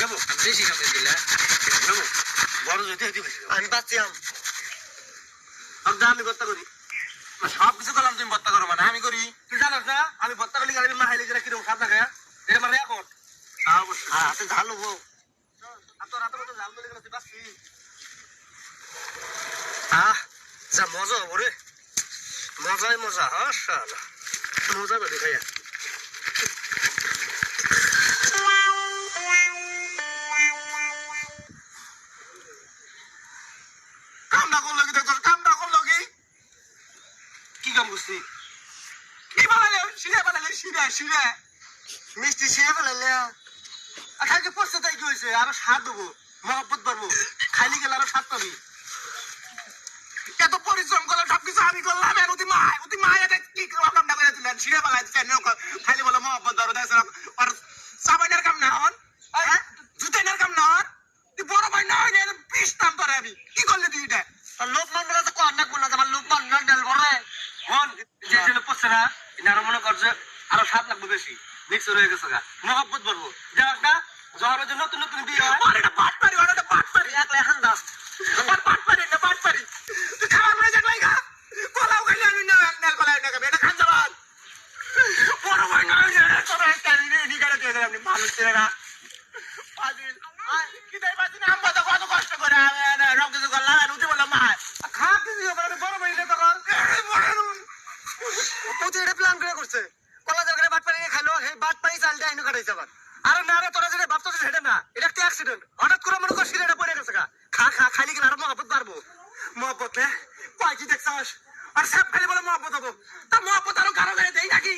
খাবো বেশি খাবে দিলা খাবো বড় যদি হইতে বেশি আমি পাচ্ছি আমি বত্তা করি সব কিছু করলাম তুমি বত্তা করো মানে আমি করি তুই জানাস না আমি বত্তা করলে গাড়ি মাহাইলে গেলে কিরকম খাত না খায় এটা মানে এখন অবশ্যই হাতে ঝাল হবো আর তোর হাতে মতো ঝাল বলে গেলে তুই পাচ্ছি যা মজা হবো রে মজাই মজা হাসালা মজা বেশি খাইয়া কামটা করলো কি দেখছো কামটা করলো কি কাম করছি কি বানালে শিরা বানালে শিরা শিরা মিষ্টি শিরা বানালে খাইকে পড়ছে তাই কি হয়েছে আরো স্বাদ দেবো মহব্বত বাড়বো খাইলে গেলে আরো স্বাদ পাবি এত পরিশ্রম করলো সবকিছু আমি করলাম আর অতি মা এটা কি কামটা করে দিলেন শিরা বানাইছেন খাইলে বলে মহব্বত বাড়বো দেখছেন আর সাবাইনের কাম না হন জুতাইনের কাম না হন তুই বড় ভাই না হয় পিসতাম তোরে আমি কি করলি তুই এটা লোকমান বলে তো কর না কোন না আমার লোকমান না ডেল বলে হন যে যে পড়ছে না ইনার মনে করছে আরো 7 লাগবে বেশি মিক্স হয়ে গেছে গা মহব্বত বাড়বো যাস না জহরের জন্য নতুন নতুন বিয়ে হয় আরে এটা পাট পারি একলা এখন দাস পাট পারি তুই খাবার মনে যাকলাই গা পোলাও খাইলে আমি না নেল পোলাও না খাবে এটা খান যাবান বড় ভাই না তোরা একটা নিগাড়ে দিয়ে দিলাম আপনি মানুষ ছেলে না পাদিল কি তাই পাদিল আমরা তো কত কষ্ট করে রং কিছু করলাম আর উঠে বললাম মা খা কিছু বড় ভাই না তখন ও তো এটা প্ল্যান করে করছে কলা জায়গায় বাট পানি খাইলো এই বাট পানি চাল দিয়ে আইনো কাটাইছে আবার আরে না রে তোরা যেটা ভাবতো সেটা না এটা একটা অ্যাক্সিডেন্ট হঠাৎ করে মনে কর সিলেটা পড়ে গেছে খা খাইলে গেলে আরো মহব্বত বাড়বো মহব্বত রে কয় কি দেখছাস আর সব খালি বলে মহব্বত হবো তা মহব্বত আরো কারো গায়ে দেই নাকি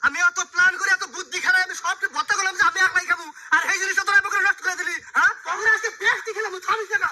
আমি অত প্ল্যান করে এত বুদ্ধি খেলায় আমি সবকে ভর্তা করলাম যে আমি একলাই খাবো আর এই জিনিসটা তোরা নষ্ট করে দিলি হ্যাঁ তখন আজকে বেশি খেলাম থামিস না